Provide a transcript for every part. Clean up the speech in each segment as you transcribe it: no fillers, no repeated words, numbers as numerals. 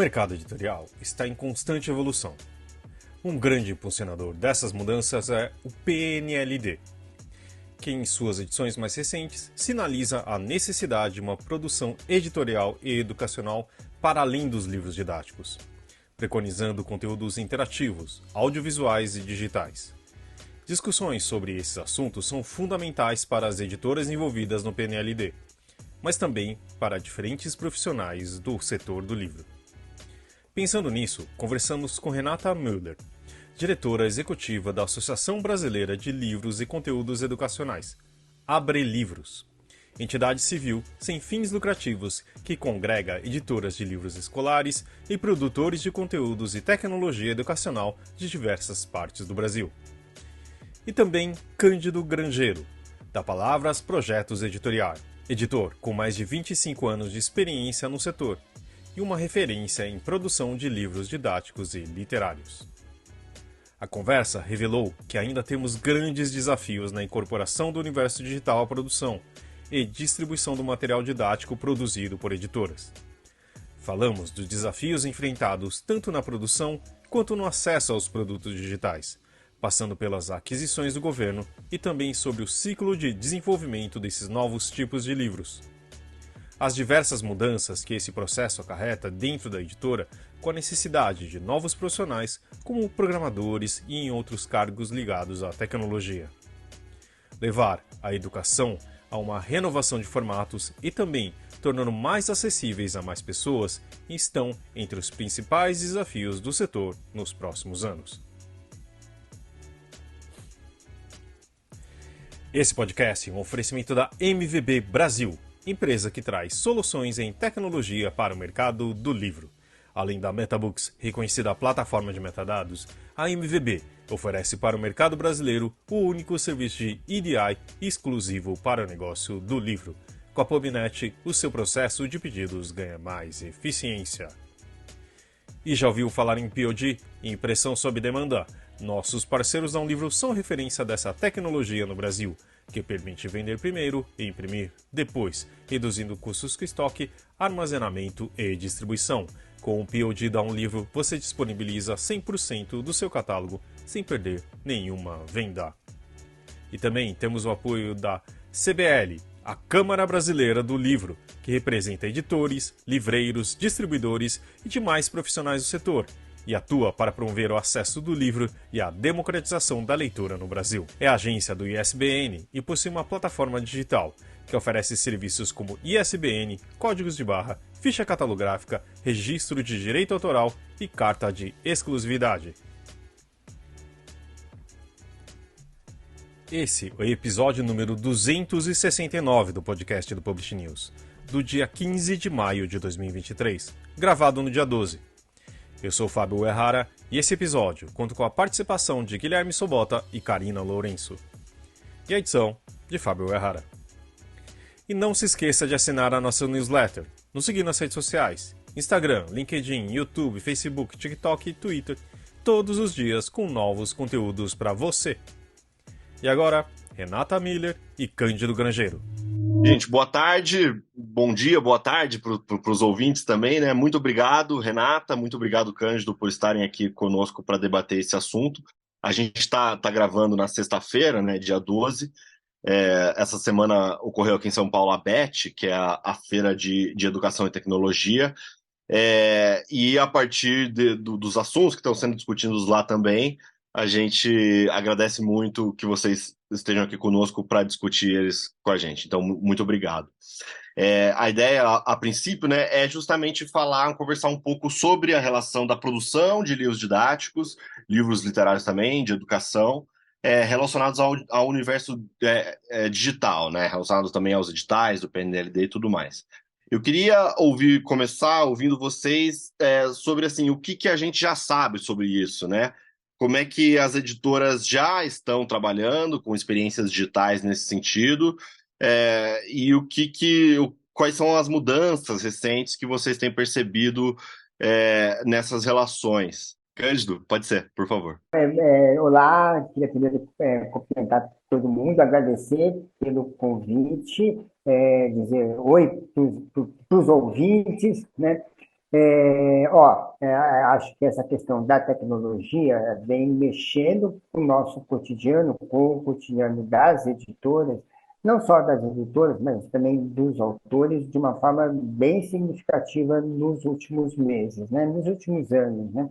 mercado editorial está em constante evolução. Um grande impulsionador dessas mudanças é o PNLD, que em suas edições mais recentes sinaliza a necessidade de uma produção editorial e educacional para além dos livros didáticos, preconizando conteúdos interativos, audiovisuais e digitais. Discussões sobre esses assuntos são fundamentais para as editoras envolvidas no PNLD, mas também para diferentes profissionais do setor do livro. Pensando nisso, conversamos com Renata Müller, diretora executiva da Associação Brasileira de Livros e Conteúdos Educacionais, ABRELivros, entidade civil sem fins lucrativos que congrega editoras de livros escolares e produtores de conteúdos e tecnologia educacional de diversas partes do Brasil. E também Cândido Grangeiro, da Palavras Projetos Editorial, editor com mais de 25 anos de experiência no setor e uma referência em produção de livros didáticos e literários. A conversa revelou que ainda temos grandes desafios na incorporação do universo digital à produção e distribuição do material didático produzido por editoras. Falamos dos desafios enfrentados tanto na produção quanto no acesso aos produtos digitais, passando pelas aquisições do governo e também sobre o ciclo de desenvolvimento desses novos tipos de livros. As diversas mudanças que esse processo acarreta dentro da editora, com a necessidade de novos profissionais, como programadores e em outros cargos ligados à tecnologia. Levar a educação a uma renovação de formatos e também tornando mais acessíveis a mais pessoas estão entre os principais desafios do setor nos próximos anos. Esse podcast é um oferecimento da MVB Brasil, empresa que traz soluções em tecnologia para o mercado do livro. Além da MetaBooks, reconhecida plataforma de metadados, a MVB oferece para o mercado brasileiro o único serviço de EDI exclusivo para o negócio do livro. Com a PubNet, o seu processo de pedidos ganha mais eficiência. E já ouviu falar em POD, impressão sob demanda? Nossos parceiros da Livro são referência dessa tecnologia no Brasil, que permite vender primeiro e imprimir depois, reduzindo custos com estoque, armazenamento e distribuição. Com o POD da Livro, você disponibiliza 100% do seu catálogo sem perder nenhuma venda. E também temos o apoio da CBL, a Câmara Brasileira do Livro, que representa editores, livreiros, distribuidores e demais profissionais do setor, e atua para promover o acesso do livro e a democratização da leitura no Brasil. É agência do ISBN e possui uma plataforma digital que oferece serviços como ISBN, códigos de barra, ficha catalográfica, registro de direito autoral e carta de exclusividade. Esse é o episódio número 269 do podcast do Publish News, do dia 15 de maio de 2023, gravado no dia 12. Eu sou Fábio Errara e esse episódio conta com a participação de Guilherme Sobota e Karina Lourenço. E a edição de Fábio Errara. E não se esqueça de assinar a nossa newsletter, nos seguir nas redes sociais, Instagram, LinkedIn, YouTube, Facebook, TikTok e Twitter, todos os dias com novos conteúdos para você. E agora, Renata Müller e Cândido Grangeiro. Gente, boa tarde, bom dia, boa tarde para os ouvintes também, né? Muito obrigado, Renata, muito obrigado, Cândido, por estarem aqui conosco para debater esse assunto. A gente está gravando na sexta-feira, né, dia 12. Essa semana ocorreu aqui em São Paulo a BET, que é a Feira de Educação e Tecnologia, e a partir dos assuntos que estão sendo discutidos lá também, a gente agradece muito que vocês estejam aqui conosco para discutir eles com a gente. Então, muito obrigado. A ideia, a princípio, né, é justamente conversar um pouco sobre a relação da produção de livros didáticos, livros literários também, de educação, relacionados ao universo digital, né, relacionados também aos editais do PNLD e tudo mais. Eu queria começar ouvindo vocês sobre assim, o que a gente já sabe sobre isso, né? Como é que as editoras já estão trabalhando com experiências digitais nesse sentido, e quais são as mudanças recentes que vocês têm percebido nessas relações. Cândido, pode ser, por favor. Olá, queria primeiro cumprimentar todo mundo, agradecer pelo convite, dizer oi para os ouvintes, né? Acho que essa questão da tecnologia vem mexendo com o nosso cotidiano, com o cotidiano das editoras, não só das editoras, mas também dos autores, de uma forma bem significativa nos últimos meses, né? Nos últimos anos, né?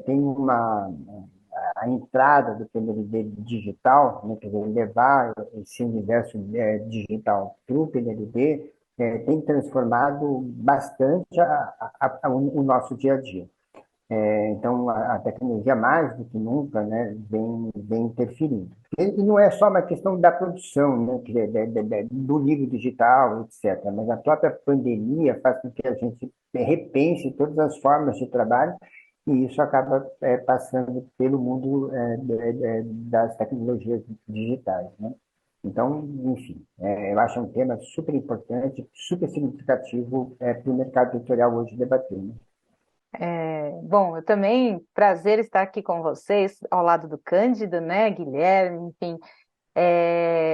Tem a entrada do PNLD digital, né? Quer dizer, levar esse universo digital para o PNLD, tem transformado bastante o nosso dia a dia. Então, a tecnologia, mais do que nunca, né, vem interferindo. E não é só uma questão da produção, né, do livro digital, etc., mas a própria pandemia faz com que a gente repense todas as formas de trabalho, e isso acaba passando pelo mundo das tecnologias digitais, né? Então, enfim, eu acho um tema super importante, super significativo para o mercado editorial hoje debater, né? Bom, eu também, prazer estar aqui com vocês, ao lado do Cândido, né, Guilherme, enfim.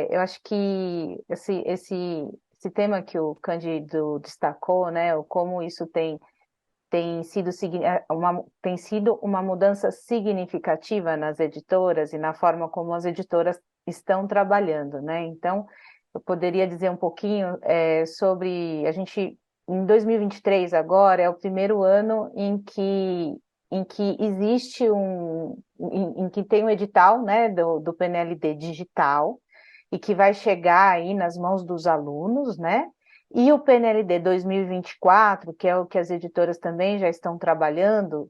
Eu acho que esse tema que o Cândido destacou, né, o como isso tem sido uma mudança significativa nas editoras e na forma como as editoras estão trabalhando, né? Então, eu poderia dizer um pouquinho sobre a gente em 2023 agora é o primeiro ano em que existe em que tem um edital, né, do PNLD digital e que vai chegar aí nas mãos dos alunos, né? E o PNLD 2024, que é o que as editoras também já estão trabalhando,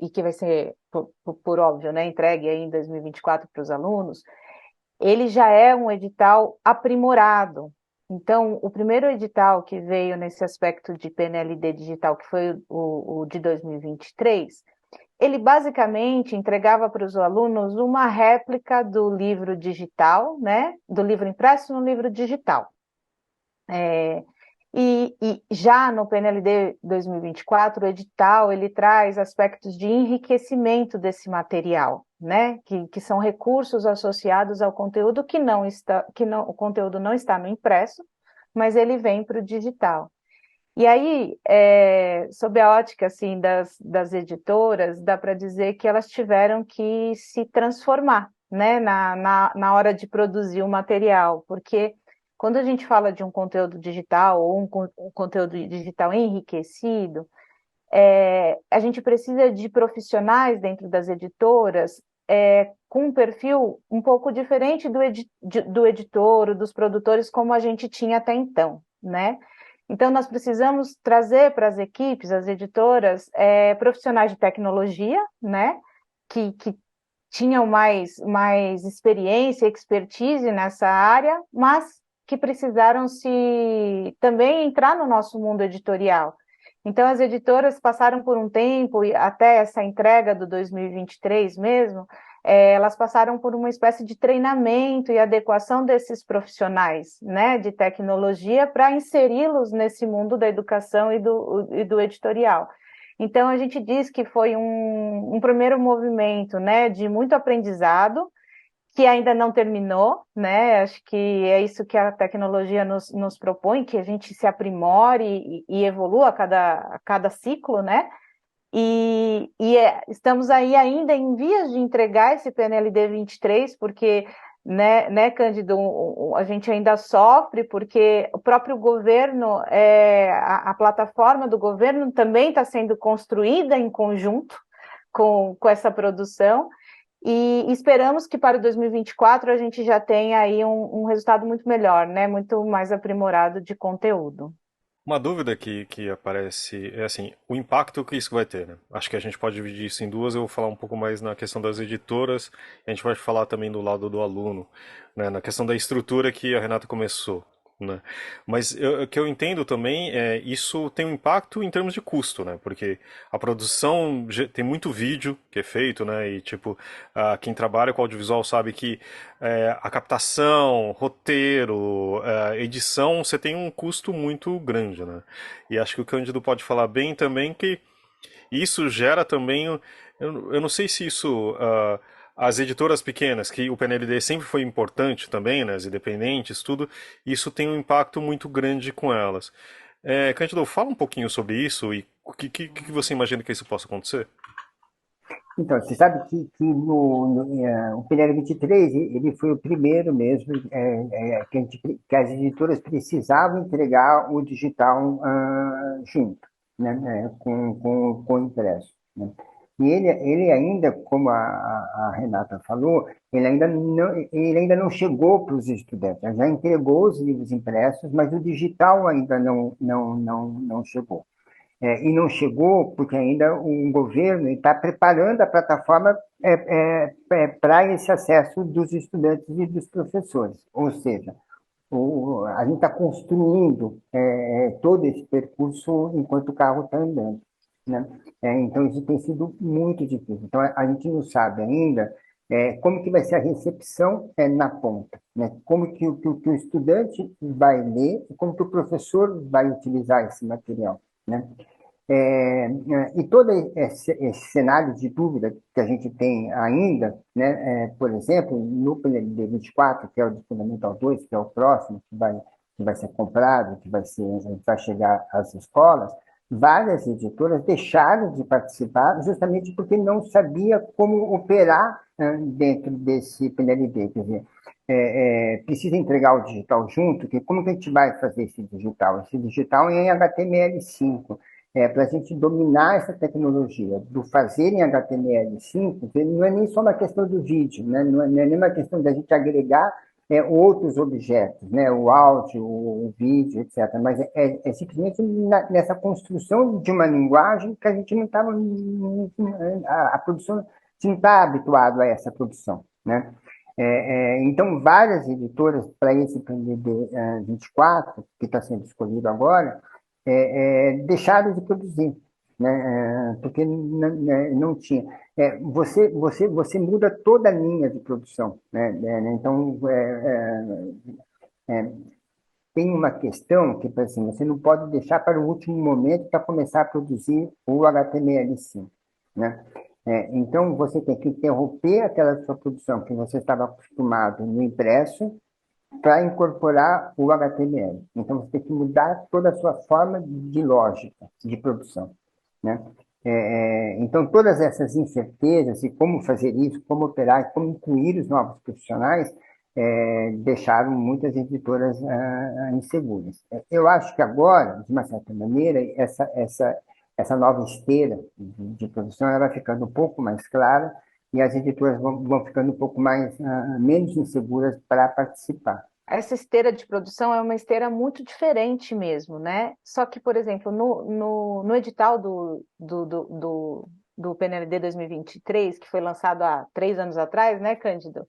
e que vai ser, por óbvio, né, entregue aí em 2024 para os alunos, ele já é um edital aprimorado. Então, o primeiro edital que veio nesse aspecto de PNLD digital, que foi o de 2023, ele basicamente entregava para os alunos uma réplica do livro digital, né, do livro impresso no livro digital. E já no PNLD 2024, o edital ele traz aspectos de enriquecimento desse material, né? Que são recursos associados ao conteúdo o conteúdo não está no impresso, mas ele vem para o digital. E aí, sob a ótica assim, das editoras, dá para dizer que elas tiveram que se transformar, né, na hora de produzir o material, porque quando a gente fala de um conteúdo digital ou um conteúdo digital enriquecido, a gente precisa de profissionais dentro das editoras com um perfil um pouco diferente do editor, dos produtores, como a gente tinha até então, né? Então, nós precisamos trazer para as equipes, as editoras, profissionais de tecnologia, né? Que tinham mais experiência, expertise nessa área, mas que precisaram se também entrar no nosso mundo editorial. Então, as editoras passaram por um tempo, e até essa entrega do 2023 mesmo, elas passaram por uma espécie de treinamento e adequação desses profissionais, né, de tecnologia para inseri-los nesse mundo da educação e do editorial. Então, a gente diz que foi um primeiro movimento, né, de muito aprendizado, que ainda não terminou, né? Acho que é isso que a tecnologia nos propõe, que a gente se aprimore e evolua a cada ciclo, né? Estamos aí ainda em vias de entregar esse PNLD 23, porque, né, Cândido, a gente ainda sofre, porque o próprio governo, a plataforma do governo também está sendo construída em conjunto com essa produção, e esperamos que para 2024 a gente já tenha aí um resultado muito melhor, né? Muito mais aprimorado de conteúdo. Uma dúvida que aparece é assim, o impacto que isso vai ter, né? Acho que a gente pode dividir isso em duas, eu vou falar um pouco mais na questão das editoras, e a gente vai falar também do lado do aluno, né? Na questão da estrutura que a Renata começou, né? Mas o que eu entendo também é isso tem um impacto em termos de custo, né? Porque a produção tem muito vídeo que é feito, né? E tipo, quem trabalha com audiovisual sabe que a captação, roteiro, edição, você tem um custo muito grande, né? E acho que o Cândido pode falar bem também que isso gera também. Eu não sei se isso. As editoras pequenas, que o PNLD sempre foi importante também, né, as independentes, tudo, isso tem um impacto muito grande com elas. Cândido, fala um pouquinho sobre isso e o que você imagina que isso possa acontecer? Então, você sabe que o PNL 23 ele foi o primeiro mesmo que as editoras precisavam entregar o digital junto, né, com o impresso. Né? E ele ainda, como a Renata falou, ele ainda não chegou para os estudantes. Ele já entregou os livros impressos, mas o digital ainda não chegou. E não chegou porque ainda o governo está preparando a plataforma para esse acesso dos estudantes e dos professores. Ou seja, a gente está construindo todo esse percurso enquanto o carro está andando. Né? Então, isso tem sido muito difícil. Então, a gente não sabe ainda como que vai ser a recepção na ponta. Né? Como que o estudante vai ler e como que o professor vai utilizar esse material. Né? E todo esse cenário de dúvida que a gente tem ainda, né, por exemplo, no PNLD 24, que é o de Fundamental 2, que é o próximo, que vai ser comprado, vai chegar às escolas, várias editoras deixaram de participar justamente porque não sabia como operar dentro desse PNLD. Quer dizer, precisa entregar o digital junto, que como que a gente vai fazer esse digital? Esse digital é em HTML5 para a gente dominar essa tecnologia do fazer em HTML5, não é nem só uma questão do vídeo, né? Não é nem uma questão da gente agregar outros objetos, né? O áudio, o vídeo, etc. Mas é simplesmente nessa construção de uma linguagem que a gente não estava, a produção, a gente não está habituado a essa produção, né? Então, várias editoras para esse PND 24, que está sendo escolhido agora, deixaram de produzir, né? Porque não tinha. Você muda toda a linha de produção, né? Então, tem uma questão que, assim, você não pode deixar para o último momento para começar a produzir o HTML5, né? Então, você tem que interromper aquela sua produção que você estava acostumado no impresso para incorporar o HTML. Então, você tem que mudar toda a sua forma de lógica de produção, né? Então, todas essas incertezas e como fazer isso, como operar, como incluir os novos profissionais, deixaram muitas editoras inseguras. Eu acho que agora, de uma certa maneira, essa nova esteira de produção ela vai ficando um pouco mais clara e as editoras vão ficando um pouco menos inseguras para participar. Essa esteira de produção é uma esteira muito diferente mesmo, né? Só que, por exemplo, no edital do PNLD 2023, que foi lançado há 3 anos atrás, né, Cândido?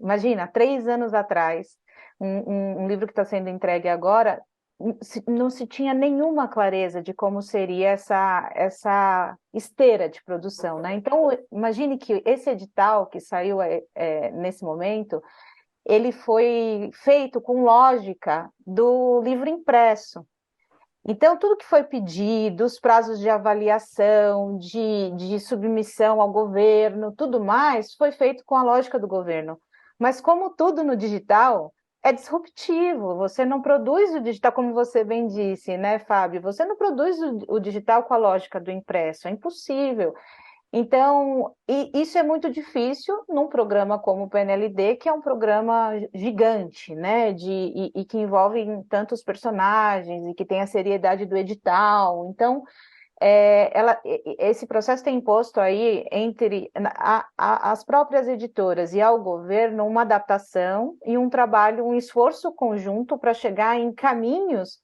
Imagina, 3 anos atrás, um livro que está sendo entregue agora, não se tinha nenhuma clareza de como seria essa esteira de produção, né? Então, imagine que esse edital que saiu nesse momento, ele foi feito com lógica do livro impresso. Então, tudo que foi pedido, os prazos de avaliação, de submissão ao governo, tudo mais, foi feito com a lógica do governo. Mas como tudo no digital, é disruptivo. Você não produz o digital, como você bem disse, né, Fábio? Você não produz o digital com a lógica do impresso, é impossível. Então, isso é muito difícil num programa como o PNLD, que é um programa gigante, né? E que envolve tantos personagens e que tem a seriedade do edital. Então, esse processo tem imposto aí entre as próprias editoras e ao governo uma adaptação e um trabalho, um esforço conjunto para chegar em caminhos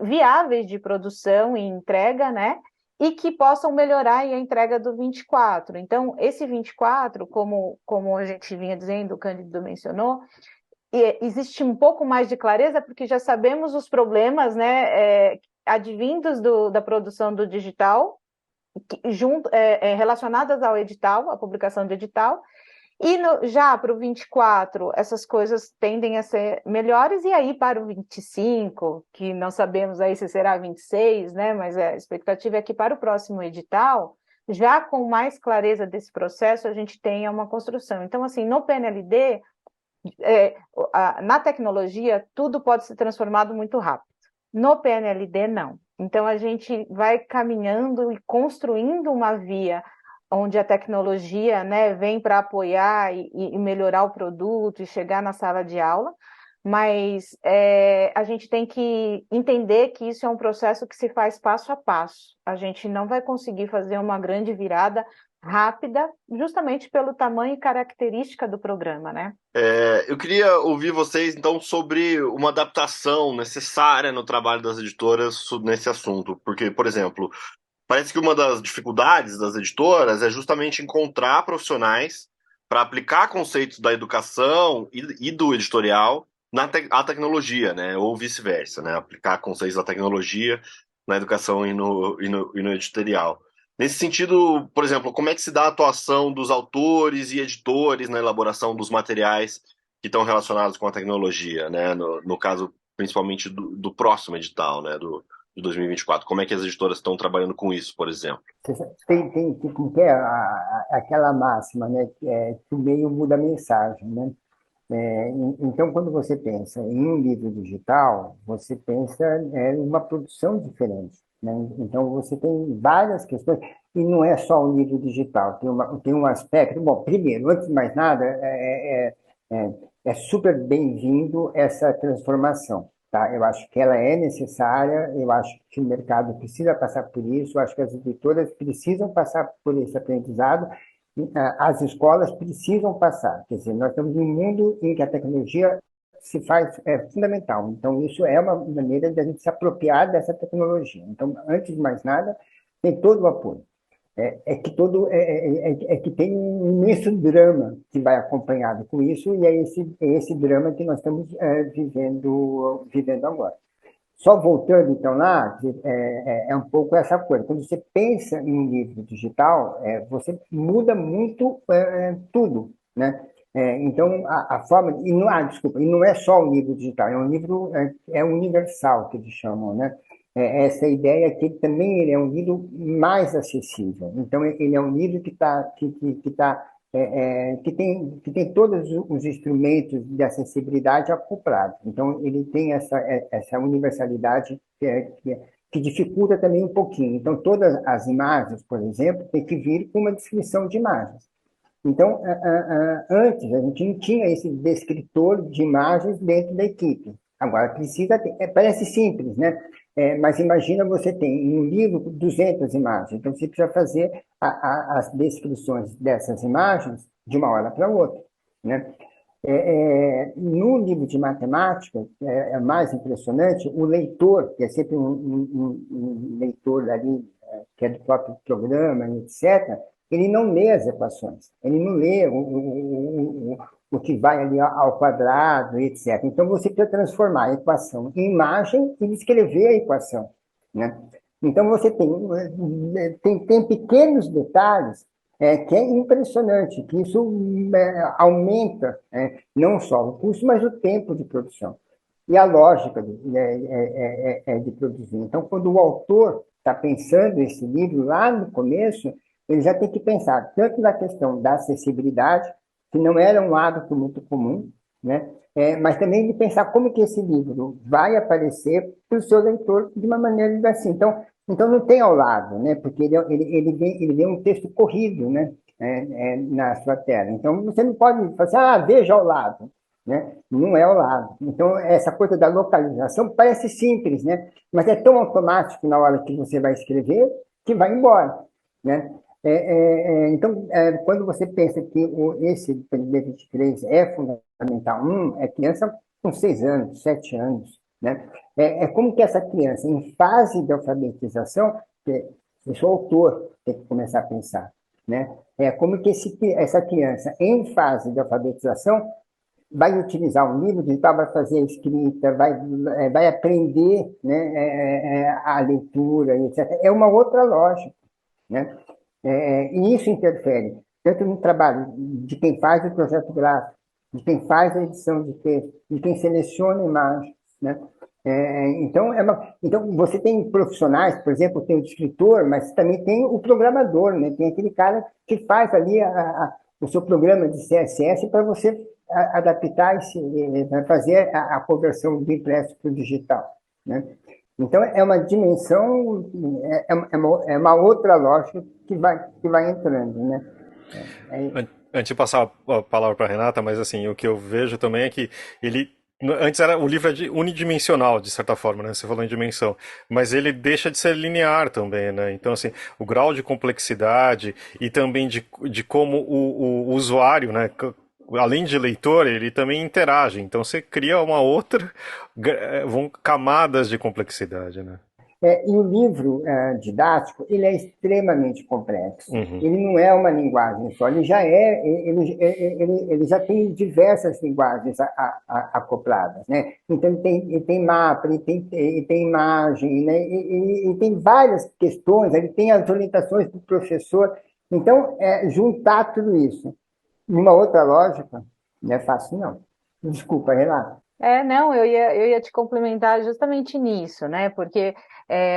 viáveis de produção e entrega, né? E que possam melhorar a entrega do 24. Então, esse 24, como a gente vinha dizendo, o Cândido mencionou, existe um pouco mais de clareza, porque já sabemos os problemas, né, advindos da produção do digital, relacionadas ao edital, à publicação do edital, e já para o 24, essas coisas tendem a ser melhores, e aí para o 25, que não sabemos aí se será 26, né? Mas a expectativa é que para o próximo edital, já com mais clareza desse processo, a gente tenha uma construção. Então, assim, no PNLD, Na tecnologia, tudo pode ser transformado muito rápido. No PNLD, não. Então, a gente vai caminhando e construindo uma via onde a tecnologia, né, vem para apoiar e melhorar o produto e chegar na sala de aula, mas a gente tem que entender que isso é um processo que se faz passo a passo. A gente não vai conseguir fazer uma grande virada rápida, justamente pelo tamanho e característica do programa, né? Eu queria ouvir vocês, então, sobre uma adaptação necessária no trabalho das editoras nesse assunto. Porque, por exemplo, parece que uma das dificuldades das editoras é justamente encontrar profissionais para aplicar conceitos da educação e do editorial à tecnologia, né? Ou vice-versa, né? Aplicar conceitos da tecnologia na educação e no editorial. Nesse sentido, por exemplo, como é que se dá a atuação dos autores e editores na elaboração dos materiais que estão relacionados com a tecnologia, né? No caso, principalmente do próximo edital, né? De 2024. Como é que as editoras estão trabalhando com isso, por exemplo? Tem como que é aquela máxima, né? Que o meio muda a mensagem, né? Então, quando você pensa em um livro digital, você pensa em uma produção diferente, né? Então, você tem várias questões, e não é só um livro digital, tem um aspecto. Bom, primeiro, antes de mais nada, é super bem-vindo essa transformação, tá? Eu acho que ela é necessária, eu acho que o mercado precisa passar por isso, eu acho que as editoras precisam passar por esse aprendizado, as escolas precisam passar. Quer dizer, nós estamos em um mundo em que a tecnologia se faz fundamental. Então, isso é uma maneira de a gente se apropriar dessa tecnologia. Então, antes de mais nada, tem todo o apoio. Que tem um imenso drama que vai acompanhado com isso, e é esse drama que nós estamos vivendo agora. Só voltando, então, lá, um pouco essa coisa. Quando você pensa em um livro digital, você muda muito tudo, né? Então, a forma... desculpa, e não é só um livro digital, é um livro universal, que eles chamam, né? Essa ideia que ele é um livro mais acessível. Então, ele é um livro que tem todos os instrumentos de acessibilidade acoplados. Então, ele tem essa universalidade que dificulta também um pouquinho. Então, todas as imagens, por exemplo, tem que vir com uma descrição de imagens. Então, antes, a gente não tinha esse descritor de imagens dentro da equipe. Agora, precisa ter. Parece simples, né? Mas imagina, você tem em um livro 200 imagens, então você precisa fazer as descrições dessas imagens de uma hora para outra, né? No livro de matemática, é mais impressionante, o leitor, que é sempre um leitor ali, que é do próprio programa, etc., ele não lê as equações, ele não lê o que vai ali ao quadrado, etc. Então, você precisa transformar a equação em imagem e descrever a equação, né? Então, você tem pequenos detalhes que é impressionante, que isso aumenta não só o custo, mas o tempo de produção e a lógica de produzir. Então, quando o autor está pensando esse livro lá no começo, ele já tem que pensar tanto na questão da acessibilidade, que não era um hábito muito comum, né? Mas também de pensar como que esse livro vai aparecer para o seu leitor de uma maneira assim. Então não tem ao lado, né? Porque ele vem um texto corrido, né? Na sua tela. Então você não pode falar assim, veja ao lado, né? Não é ao lado. Então essa coisa da localização parece simples, né? Mas é tão automático na hora que você vai escrever que vai embora, né? Então, quando você pensa que esse PNLD 23 é fundamental, é criança com 6 anos, 7 anos, né? Como que essa criança, em fase de alfabetização, eu sou autor, tem que começar a pensar, né? Como que essa criança, em fase de alfabetização, vai utilizar um livro digital, vai fazer a escrita, vai aprender, né, a leitura, etc. É uma outra lógica, né? E isso interfere tanto no trabalho de quem faz o projeto gráfico, de quem faz a edição de texto, de quem seleciona imagens, né? Então, você tem profissionais, por exemplo, tem o escritor, mas também tem o programador, né? Tem aquele cara que faz ali o seu programa de CSS para você adaptar fazer a conversão do impresso para o digital, né? Então, é uma dimensão, é uma outra lógica que vai entrando, né? Antes de passar a palavra para Renata, mas assim, o que eu vejo também é que ele antes era o livro é unidimensional de certa forma, né? Você falou em dimensão, mas ele deixa de ser linear também, né? Então assim, o grau de complexidade e também de como o usuário, né? Além de leitor, ele também interage. Então você cria uma outra camadas de complexidade, né? E o livro didático, ele é extremamente complexo. Uhum. Ele não é uma linguagem só, ele já tem diversas linguagens acopladas, né? Então, ele tem mapa, ele tem imagem, né? E tem várias questões, ele tem as orientações do professor. Então, juntar tudo isso numa outra lógica não é fácil, não. Desculpa, Renata. Não, eu ia te complementar justamente nisso, né? Porque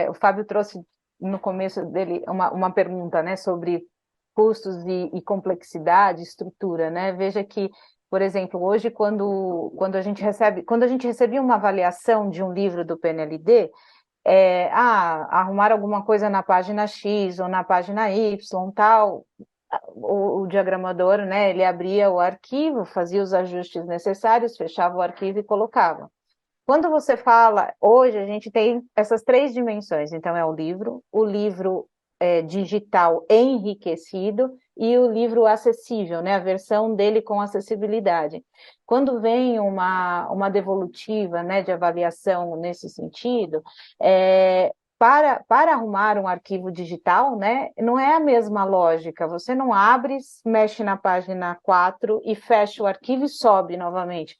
o Fábio trouxe no começo dele uma pergunta, né, sobre custos e complexidade, estrutura, né? Veja que, por exemplo, hoje quando a gente recebia uma avaliação de um livro do PNLD, arrumar alguma coisa na página X ou na página Y, tal, o diagramador, né, ele abria o arquivo, fazia os ajustes necessários, fechava o arquivo e colocava. Quando você fala, hoje a gente tem essas três dimensões, então é o livro digital enriquecido e o livro acessível, né, a versão dele com acessibilidade. Quando vem uma devolutiva, né, de avaliação nesse sentido, para arrumar um arquivo digital, né, não é a mesma lógica. Você não abre, mexe na página 4 e fecha o arquivo e sobe novamente.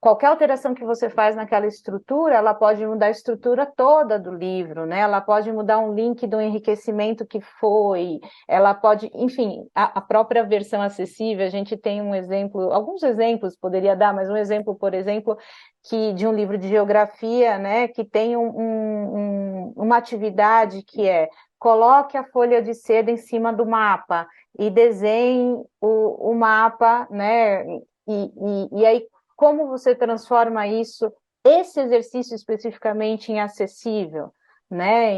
Qualquer alteração que você faz naquela estrutura, ela pode mudar a estrutura toda do livro, né? Ela pode mudar um link do enriquecimento que foi, ela pode, enfim, a própria versão acessível, a gente tem um exemplo, alguns exemplos poderia dar, mas um exemplo, por exemplo, que de um livro de geografia, né, que tem uma atividade que coloque a folha de seda em cima do mapa e desenhe o mapa, né, e aí como você transforma esse exercício especificamente em acessível, né?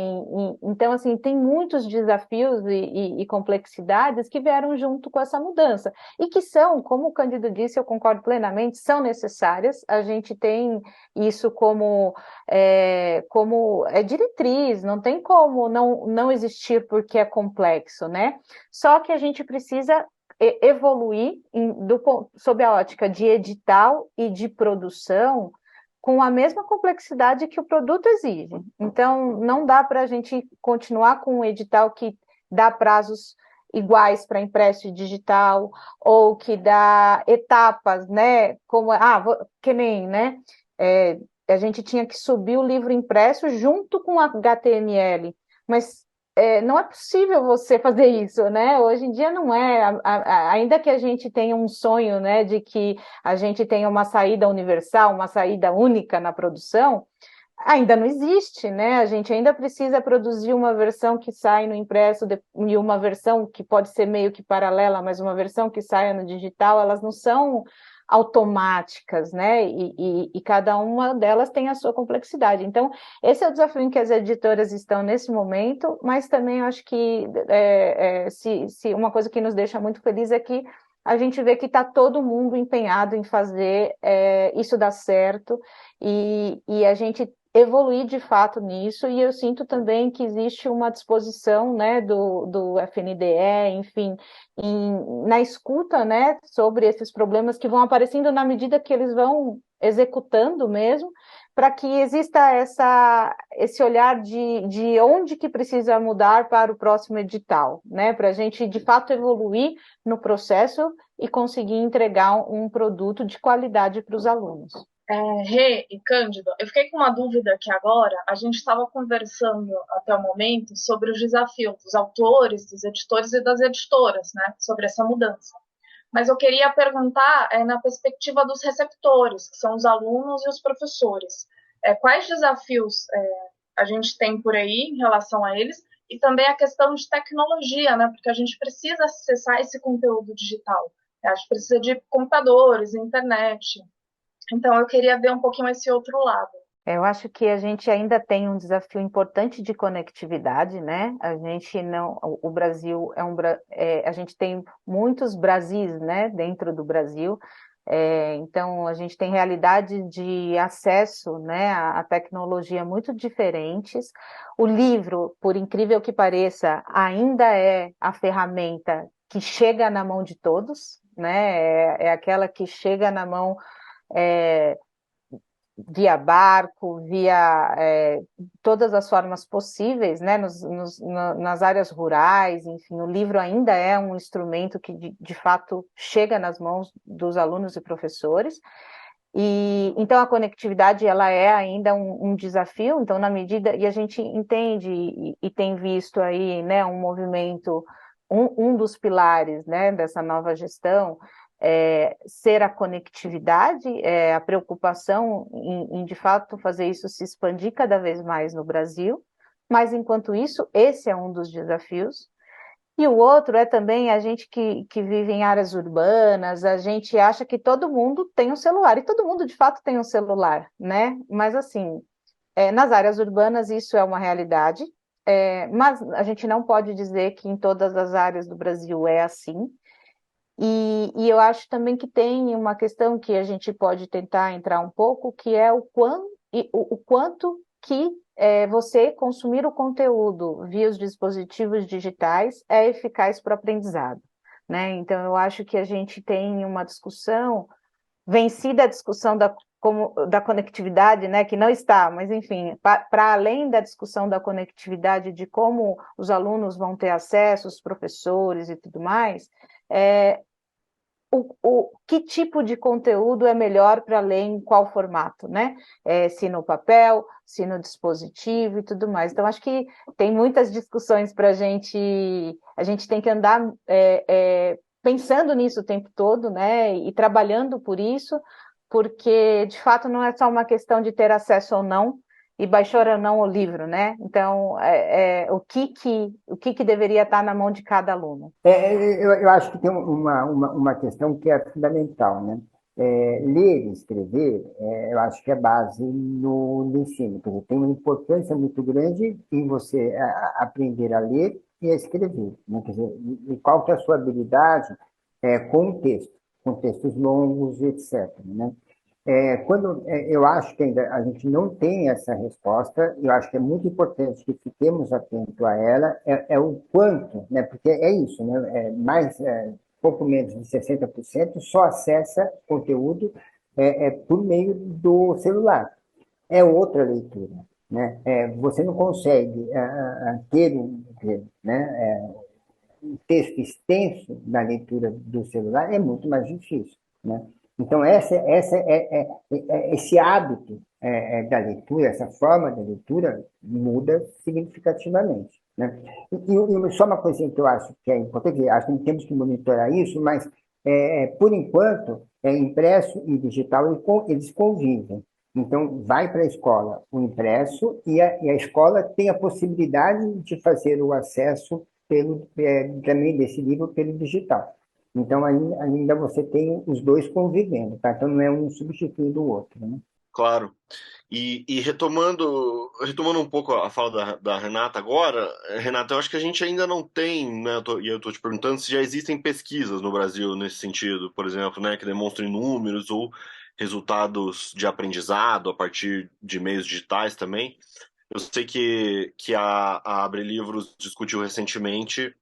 Então, assim, tem muitos desafios e complexidades que vieram junto com essa mudança e que são, como o Cândido disse, eu concordo plenamente, são necessárias. A gente tem isso como diretriz, não tem como não existir porque é complexo, né? Só que a gente precisa evoluir sob a ótica de edital e de produção com a mesma complexidade que o produto exige. Então, não dá para a gente continuar com um edital que dá prazos iguais para impresso e digital, ou que dá etapas, né? Como, que nem, né? A gente tinha que subir o livro impresso junto com a HTML, mas não é possível você fazer isso, né? Hoje em dia não é, ainda que a gente tenha um sonho, né, de que a gente tenha uma saída universal, uma saída única na produção, ainda não existe, né? A gente ainda precisa produzir uma versão que sai no impresso e uma versão que pode ser meio que paralela, mas uma versão que saia no digital, elas não são automáticas, né? E cada uma delas tem a sua complexidade. Então, esse é o desafio em que as editoras estão nesse momento, mas também eu acho que se uma coisa que nos deixa muito feliz é que a gente vê que está todo mundo empenhado em fazer isso dar certo e a gente evoluir de fato nisso, e eu sinto também que existe uma disposição, né, do FNDE, enfim, na escuta, né, sobre esses problemas que vão aparecendo na medida que eles vão executando mesmo, para que exista esse olhar de onde que precisa mudar para o próximo edital, né, para a gente de fato evoluir no processo e conseguir entregar um produto de qualidade para os alunos. Rê e Cândido, eu fiquei com uma dúvida aqui agora. A gente estava conversando até o momento sobre os desafios dos autores, dos editores e das editoras, né, sobre essa mudança. Mas eu queria perguntar na perspectiva dos receptores, que são os alunos e os professores. Quais desafios a gente tem por aí em relação a eles e também a questão de tecnologia, né? Porque a gente precisa acessar esse conteúdo digital. A gente precisa de computadores, internet. Então, eu queria ver um pouquinho esse outro lado. Eu acho que a gente ainda tem um desafio importante de conectividade, né? A gente não, o Brasil a gente tem muitos Brasis, né, dentro do Brasil. Então a gente tem realidade de acesso, né, à tecnologia muito diferentes. O livro, por incrível que pareça, ainda é a ferramenta que chega na mão de todos, né? É aquela que chega na mão é, via barco, via todas as formas possíveis, né, nas áreas rurais, enfim, o livro ainda é um instrumento que, de fato, chega nas mãos dos alunos e professores, e então a conectividade, ela é ainda um desafio, então na medida, e a gente entende e tem visto aí, né, um movimento, um dos pilares, né, dessa nova gestão, ser a conectividade, a preocupação em, de fato, fazer isso se expandir cada vez mais no Brasil, mas, enquanto isso, esse é um dos desafios. E o outro é também a gente que vive em áreas urbanas, a gente acha que todo mundo tem um celular, e todo mundo, de fato, tem um celular, né? Mas, assim, nas áreas urbanas isso é uma realidade, mas a gente não pode dizer que em todas as áreas do Brasil é assim. E eu acho também que tem uma questão que a gente pode tentar entrar um pouco, que é o quanto que você consumir o conteúdo via os dispositivos digitais é eficaz para o aprendizado, né? Então, eu acho que a gente tem uma discussão, vencida a discussão da conectividade, né, que não está, mas enfim, para além da discussão da conectividade, de como os alunos vão ter acesso, os professores e tudo mais, é, que tipo de conteúdo é melhor para ler em qual formato, né? Se no papel, se no dispositivo e tudo mais. Então, acho que tem muitas discussões para a gente tem que andar pensando nisso o tempo todo, né? E trabalhando por isso, porque, de fato, não é só uma questão de ter acesso ou não, e baixar ou não o livro, né? Então, o que deveria estar na mão de cada aluno? Eu acho que tem uma questão que é fundamental, né? Ler e escrever, eu acho que é base no ensino. Quer dizer, tem uma importância muito grande em você aprender a ler e a escrever, né? Quer dizer, e qual que é a sua habilidade com o texto, com textos longos, etc., né? Eu acho que ainda a gente não tem essa resposta, eu acho que é muito importante que fiquemos atentos a ela, o quanto, né, porque é isso, né, pouco menos de 60% só acessa conteúdo por meio do celular. É outra leitura, né? Você não consegue ter um texto extenso na leitura do celular, é muito mais difícil, né? Então, esse hábito da leitura, essa forma da leitura, muda significativamente, né? E só uma coisa que eu acho que é importante, acho que temos que monitorar isso, mas, por enquanto, impresso e digital, eles convivem. Então, vai para a escola o impresso e a escola tem a possibilidade de fazer o acesso também desse livro pelo digital. Então, ainda você tem os dois convivendo, tá? Então, não é um substituindo o outro, né? Claro. E retomando um pouco a fala da Renata agora, Renata, eu acho que a gente ainda não tem, né? E eu estou te perguntando se já existem pesquisas no Brasil nesse sentido, por exemplo, né, que demonstrem números ou resultados de aprendizado a partir de meios digitais também. Eu sei que a Abre Livros discutiu recentemente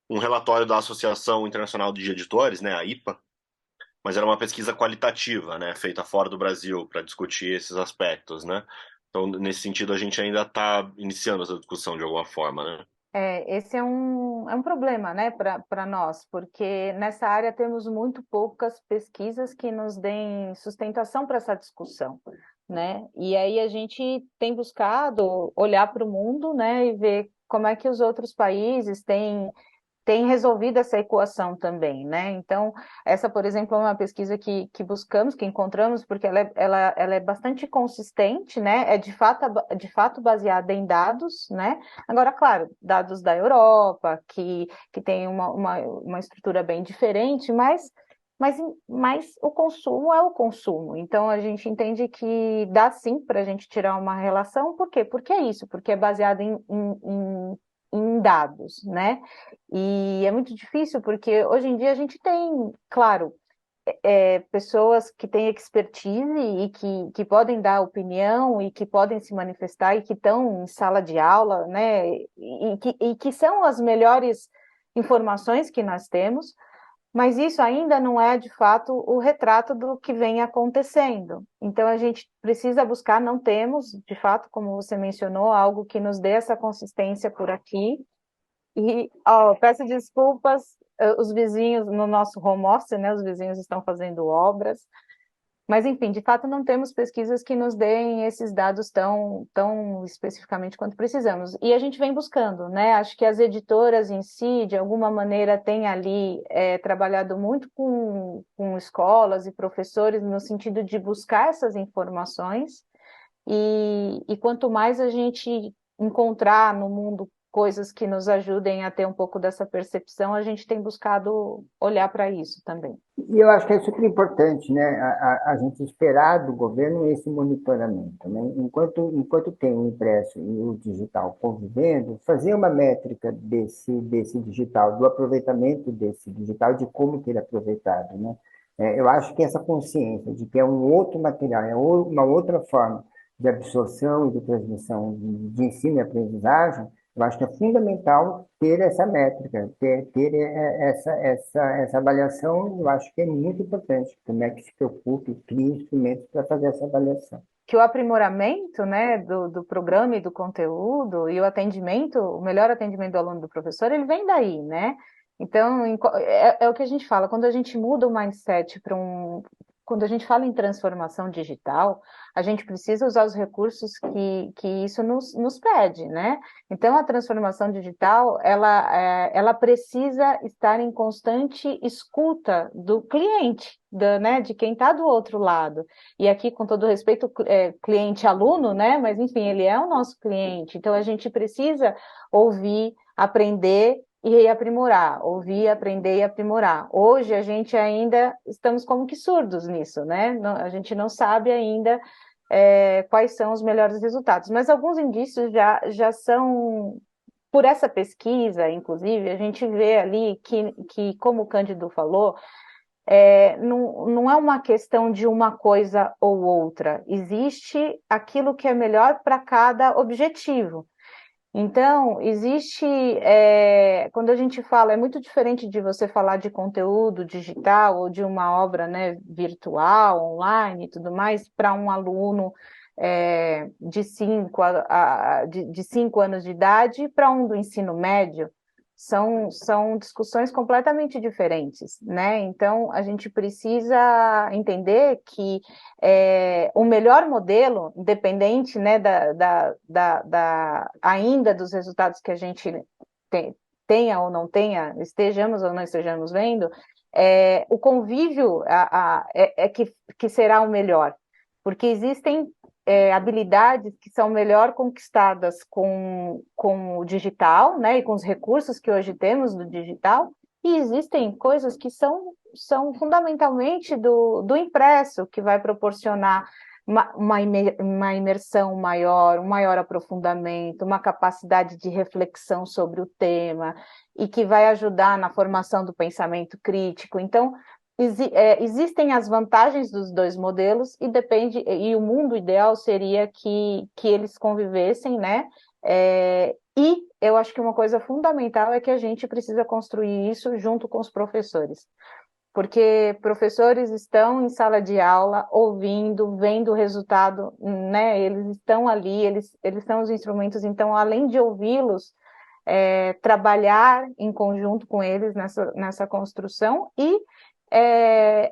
um relatório da Associação Internacional de Editores, né, a IPA, mas era uma pesquisa qualitativa, né, feita fora do Brasil para discutir esses aspectos, né? Então, nesse sentido, a gente ainda está iniciando essa discussão de alguma forma, né? Esse é um problema, né, para nós, porque nessa área temos muito poucas pesquisas que nos deem sustentação para essa discussão, né? E aí a gente tem buscado olhar para o mundo, né, e ver como é que os outros países têm tem resolvido essa equação também, né? Então, essa, por exemplo, é uma pesquisa que buscamos, que encontramos, porque ela é bastante consistente, né? É de fato baseada em dados, né? Agora, claro, dados da Europa, que tem uma estrutura bem diferente, mas o consumo é o consumo. Então, a gente entende que dá sim para a gente tirar uma relação. Por quê? Porque é isso, porque é baseado em dados, né? E é muito difícil, porque hoje em dia a gente tem, claro, pessoas que têm expertise e que podem dar opinião e que podem se manifestar e que estão em sala de aula, né? E que são as melhores informações que nós temos, mas isso ainda não é, de fato, o retrato do que vem acontecendo. Então, a gente precisa buscar, não temos, de fato, como você mencionou, algo que nos dê essa consistência por aqui. E peço desculpas, os vizinhos no nosso home office, né? Os vizinhos estão fazendo obras. Mas, enfim, de fato, não temos pesquisas que nos deem esses dados tão especificamente quanto precisamos. E a gente vem buscando, né? Acho que as editoras em si, de alguma maneira, têm ali trabalhado muito com escolas e professores no sentido de buscar essas informações. E quanto mais a gente encontrar no mundo coisas que nos ajudem a ter um pouco dessa percepção, a gente tem buscado olhar para isso também. E eu acho que é super importante, né, a gente esperar do governo esse monitoramento, né? Enquanto tem o impresso e o digital convivendo, fazer uma métrica desse digital, do aproveitamento desse digital, de como que ele é aproveitado, né? Eu acho que essa consciência de que é um outro material, é uma outra forma de absorção e de transmissão de ensino e aprendizagem, eu acho que é fundamental ter essa métrica, ter essa avaliação. Eu acho que é muito importante que o MEC se preocupe, crie instrumentos para fazer essa avaliação. Que o aprimoramento, né, do programa e do conteúdo e o atendimento, o melhor atendimento do aluno e do professor, ele vem daí, né? Então, é o que a gente fala, quando a gente muda o mindset para quando a gente fala em transformação digital, a gente precisa usar os recursos que isso nos pede, né? Então, a transformação digital, ela precisa estar em constante escuta do cliente, né, de quem está do outro lado. E aqui, com todo respeito, cliente-aluno, né? Mas, enfim, ele é o nosso cliente. Então, a gente precisa ouvir, aprender e aprimorar, ouvir, aprender e aprimorar. Hoje a gente ainda estamos como que surdos nisso, né? A gente não sabe ainda quais são os melhores resultados, mas alguns indícios já são, por essa pesquisa, inclusive, a gente vê ali que como o Cândido falou, não é uma questão de uma coisa ou outra, existe aquilo que é melhor para cada objetivo. Então, existe, quando a gente fala, é muito diferente de você falar de conteúdo digital ou de uma obra, né, virtual, online e tudo mais, para um aluno de 5 anos de idade para um do ensino médio. São discussões completamente diferentes, né? Então, a gente precisa entender que o melhor modelo, independente, né, ainda dos resultados que a gente tenha ou não tenha, estejamos ou não estejamos vendo, o convívio que será o melhor, porque existem habilidades que são melhor conquistadas com o digital, né, e com os recursos que hoje temos do digital, e existem coisas que são fundamentalmente do impresso, que vai proporcionar uma imersão maior, um maior aprofundamento, uma capacidade de reflexão sobre o tema, e que vai ajudar na formação do pensamento crítico. Então, existem as vantagens dos dois modelos e o mundo ideal seria que eles convivessem, né? E eu acho que uma coisa fundamental é que a gente precisa construir isso junto com os professores, porque professores estão em sala de aula, ouvindo, vendo o resultado, né? Eles estão ali, eles são os instrumentos, então, além de ouvi-los, trabalhar em conjunto com eles nessa construção e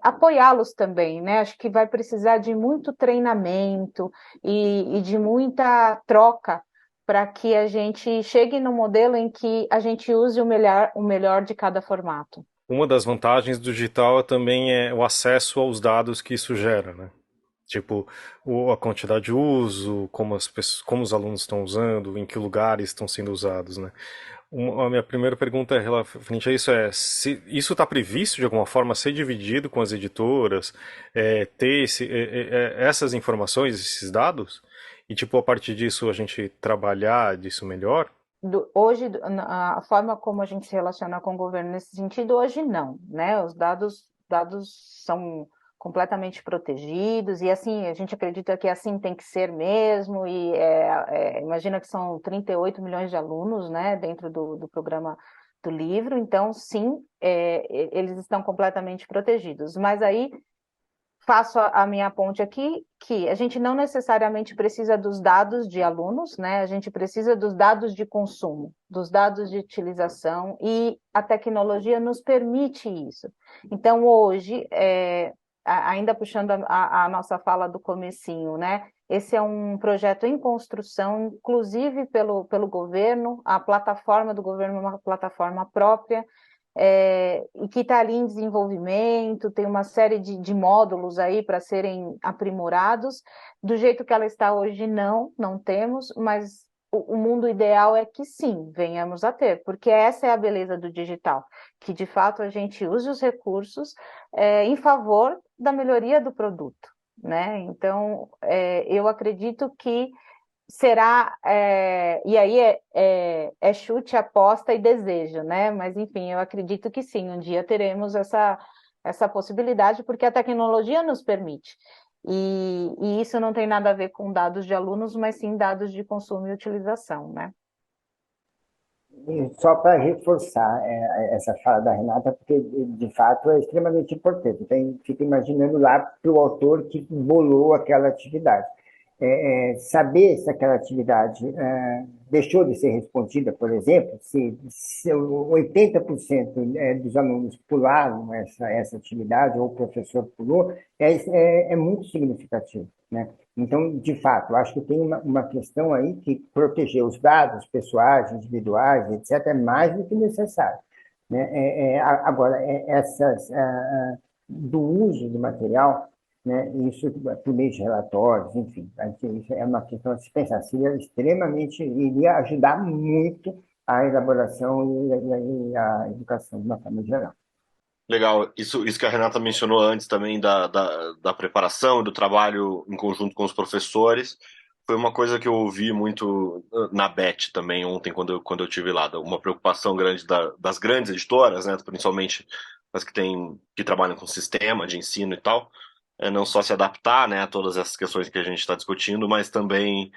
apoiá-los também, né? Acho que vai precisar de muito treinamento e de muita troca para que a gente chegue no modelo em que a gente use o melhor de cada formato. Uma das vantagens do digital também é o acesso aos dados que isso gera, né? Tipo, a quantidade de uso, como os alunos estão usando, em que lugares estão sendo usados, né? A minha primeira pergunta referente a isso é se isso está previsto de alguma forma ser dividido com as editoras, ter essas informações, esses dados, e tipo, a partir disso a gente trabalhar disso melhor? Hoje, a forma como a gente se relaciona com o governo nesse sentido, hoje não, né? Os dados são completamente protegidos e assim, a gente acredita que assim tem que ser mesmo e imagina que são 38 milhões de alunos, né, dentro do programa do livro, então sim, eles estão completamente protegidos, mas aí faço a minha ponte aqui, que a gente não necessariamente precisa dos dados de alunos, né? A gente precisa dos dados de consumo, dos dados de utilização, e a tecnologia nos permite isso. Então, hoje, ainda puxando a nossa fala do comecinho, né? Esse é um projeto em construção, inclusive pelo governo, a plataforma do governo é uma plataforma própria, e que está ali em desenvolvimento, tem uma série de módulos aí para serem aprimorados. Do jeito que ela está hoje, não temos, mas o mundo ideal é que sim, venhamos a ter, porque essa é a beleza do digital, que de fato a gente use os recursos em favor da melhoria do produto, né? Então, eu acredito que será, e aí é chute, aposta e desejo, né? Mas enfim, eu acredito que sim, um dia teremos essa possibilidade, porque a tecnologia nos permite. E isso não tem nada a ver com dados de alunos, mas sim dados de consumo e utilização, né? E só para reforçar essa fala da Renata, porque de fato é extremamente importante. Então, fica imaginando lá para o autor que bolou aquela atividade. Saber se aquela atividade deixou de ser respondida, por exemplo, se 80% dos alunos pularam essa atividade, ou o professor pulou, é muito significativo, né? Então, de fato, acho que tem uma questão aí que proteger os dados pessoais, individuais, etc., é mais do que necessário, né? Agora, do uso do material, né? Isso por meio de relatórios, enfim, isso é uma questão a se pensar. Iria ajudar muito a elaboração e a educação de uma forma geral. Legal, isso que a Renata mencionou antes também da preparação e do trabalho em conjunto com os professores, foi uma coisa que eu ouvi muito na BET também ontem, quando eu tive lá, uma preocupação grande das grandes editoras, né, principalmente as que trabalham com sistema de ensino e tal, não só se adaptar, né, a todas essas questões que a gente está discutindo, mas também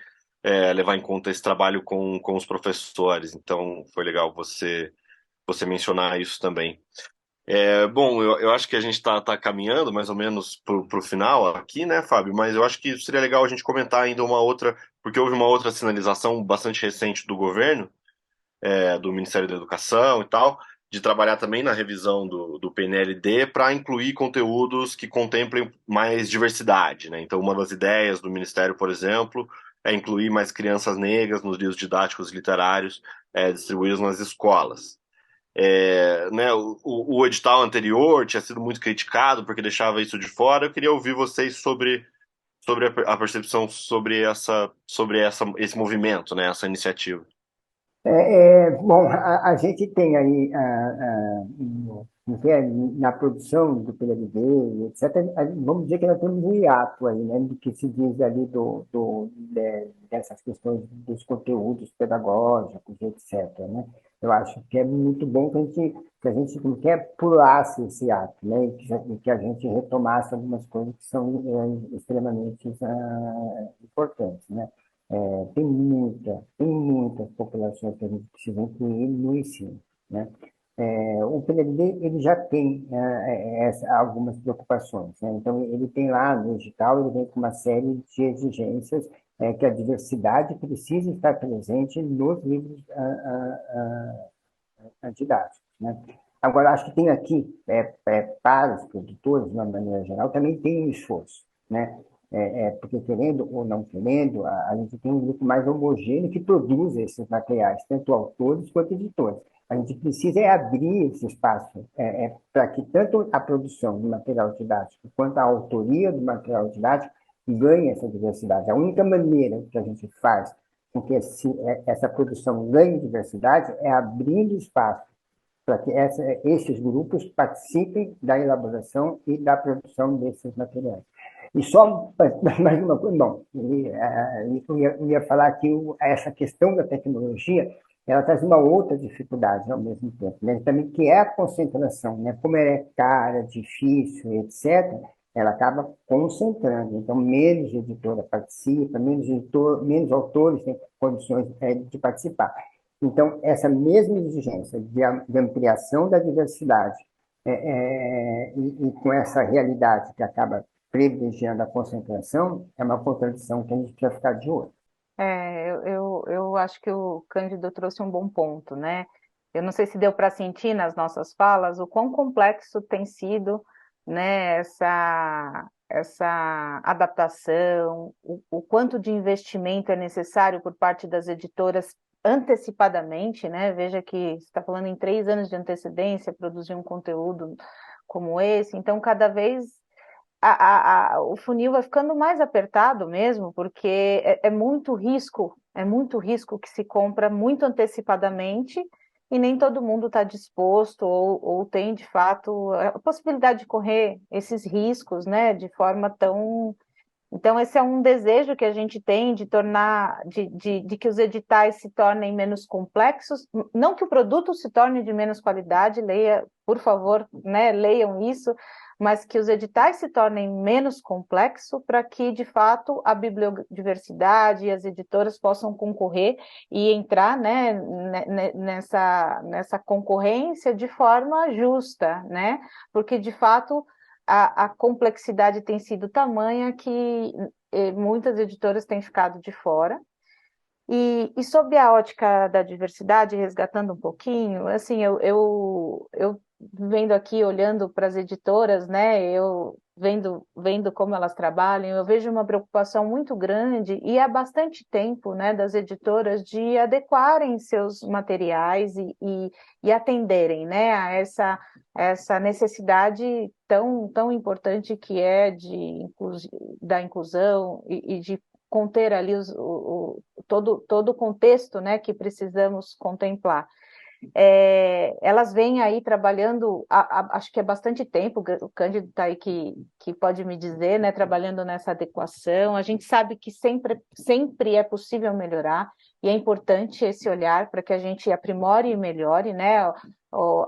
levar em conta esse trabalho com os professores. Então, foi legal você mencionar isso também. Bom, eu acho que a gente tá caminhando mais ou menos pro final aqui, né, Fábio? Mas eu acho que seria legal a gente comentar ainda uma outra, porque houve uma outra sinalização bastante recente do governo, do Ministério da Educação e tal, de trabalhar também na revisão do PNLD para incluir conteúdos que contemplem mais diversidade, né? Então, uma das ideias do Ministério, por exemplo, é incluir mais crianças negras nos livros didáticos e literários distribuídos nas escolas. Né, o edital anterior tinha sido muito criticado porque deixava isso de fora. Eu queria ouvir vocês sobre a percepção esse movimento, né, essa iniciativa. Bom, a gente tem aí, na produção do PLD, etc., vamos dizer que nós temos um hiato aí, né, do que se diz ali dessas questões dos conteúdos pedagógicos, etc., né? Eu acho que é muito bom que a gente não quer pulasse esse ato, né, e que a gente retomasse algumas coisas que são extremamente importantes, né? Tem muitas populações que a gente precisa incluir no ensino, né? O PNLD ele já tem algumas preocupações, né? Então, ele tem lá no edital, ele vem com uma série de exigências que a diversidade precisa estar presente nos livros didáticos, né? Agora, acho que tem aqui, para os produtores, de uma maneira geral, também tem um esforço, né? porque querendo ou não querendo, a gente tem um grupo mais homogêneo que produz esses materiais, tanto autores quanto editores. A gente precisa abrir esse espaço para que tanto a produção do material didático quanto a autoria do material didático ganhe essa diversidade. A única maneira que a gente faz com que essa produção ganhe diversidade é abrindo espaço para que esses grupos participem da elaboração e da produção desses materiais. E só mais uma coisa, bom, eu ia falar que essa questão da tecnologia, ela traz uma outra dificuldade ao mesmo tempo, né? Também que é a concentração, né? Como ela é cara, difícil, etc., ela acaba concentrando. Então, menos editora participa, menos autores têm condições de participar. Então, essa mesma exigência de ampliação da diversidade e com essa realidade que acaba privilegiando a concentração, é uma contradição que a gente precisa ficar de olho. Eu acho que o Cândido trouxe um bom ponto, né? Eu não sei se deu para sentir nas nossas falas o quão complexo tem sido, né, essa adaptação, o quanto de investimento é necessário por parte das editoras antecipadamente, né? Veja que você está falando em 3 anos de antecedência, produzir um conteúdo como esse, então cada vez o funil vai ficando mais apertado mesmo, porque é muito risco que se compra muito antecipadamente e nem todo mundo está disposto ou tem, de fato, a possibilidade de correr esses riscos, né, de forma tão... Então, esse é um desejo que a gente tem de tornar, de que os editais se tornem menos complexos, não que o produto se torne de menos qualidade, leia, por favor, né, leiam isso, mas que os editais se tornem menos complexos para que, de fato, a bibliodiversidade e as editoras possam concorrer e entrar, né, nessa concorrência de forma justa, né? Porque, de fato, a complexidade tem sido tamanha que muitas editoras têm ficado de fora. E sob a ótica da diversidade, resgatando um pouquinho, assim, eu vendo aqui, olhando para as editoras, né, eu vendo como elas trabalham, eu vejo uma preocupação muito grande, e há bastante tempo, né, das editoras de adequarem seus materiais e atenderem, né, a essa necessidade tão importante que é da inclusão e de conter ali todo o contexto, né, que precisamos contemplar. Elas vêm aí trabalhando, acho que há bastante tempo, o Cândido está aí que pode me dizer, né, trabalhando nessa adequação. A gente sabe que sempre é possível melhorar, e é importante esse olhar para que a gente aprimore e melhore, né?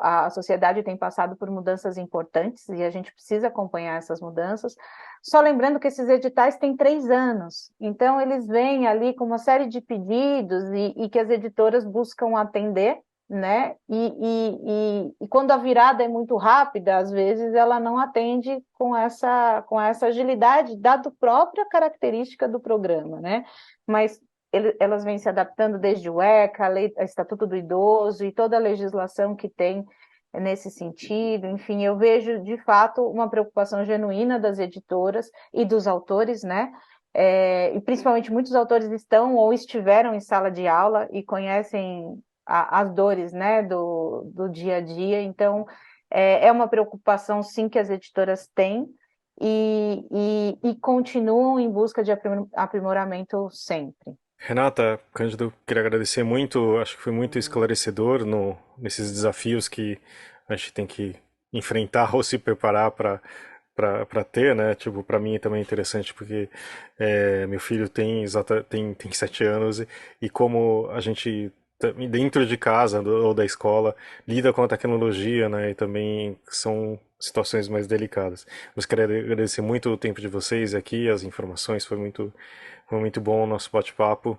A sociedade tem passado por mudanças importantes e a gente precisa acompanhar essas mudanças. Só lembrando que esses editais têm 3 anos, então eles vêm ali com uma série de pedidos e que as editoras buscam atender, né? E quando a virada é muito rápida, às vezes ela não atende com essa agilidade, dado a própria característica do programa, né? Mas elas vêm se adaptando desde o ECA, a Estatuto do Idoso e toda a legislação que tem nesse sentido. Enfim, eu vejo de fato uma preocupação genuína das editoras e dos autores, né? E principalmente muitos autores estão ou estiveram em sala de aula e conhecem as dores, né, do dia a dia. Então, é uma preocupação, sim, que as editoras têm e continuam em busca de aprimoramento sempre. Renata, Cândido, queria agradecer muito, acho que foi muito esclarecedor nesses desafios que a gente tem que enfrentar ou se preparar para ter, né? Tipo, para mim também é interessante porque meu filho tem 7 anos e como a gente dentro de casa ou da escola lida com a tecnologia, né? E também são situações mais delicadas. Mas queria agradecer muito o tempo de vocês aqui, as informações, foi muito bom o nosso bate-papo.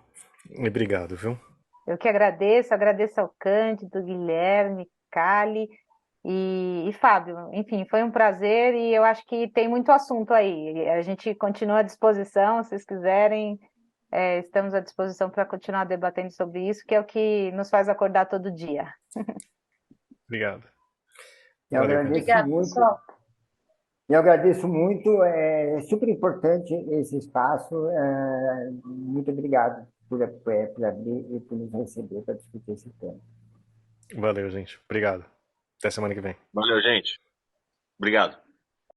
E obrigado, viu? Eu que agradeço ao Cândido, Guilherme, Cali e Fábio. Enfim, foi um prazer e eu acho que tem muito assunto aí. A gente continua à disposição, se vocês quiserem, estamos à disposição para continuar debatendo sobre isso, que é o que nos faz acordar todo dia. Obrigado. Eu Valeu, agradeço Obrigada, muito. pessoal. Eu agradeço muito, é super importante esse espaço. Muito obrigado por abrir e por nos receber para discutir esse tema. Valeu, gente. Obrigado. Até semana que vem. Valeu, gente. Obrigado.